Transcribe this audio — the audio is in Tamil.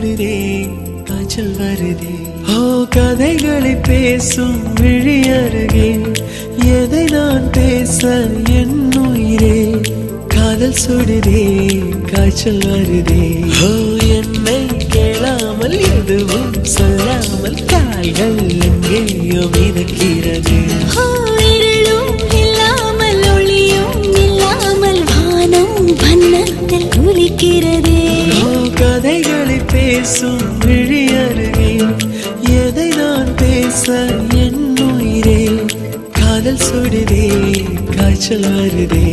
சுடுதே காய்ச்சல் வருதே ஓ கதைகளை பேசும் விழி அருகே எதை நான் பேச என் உயிரே காதல் சுடுதே காய்ச்சல் வருதே ஓ என்னை கேளாமல் எதுவும் சொல்லாமல் கால்கள் எங்கேயோ மிதக்கிறது கதைகளை பேசும் விழி அருகே எதை நான் பேச என் உயிரே காதல் சுடுதே காய்ச்சல் வருதே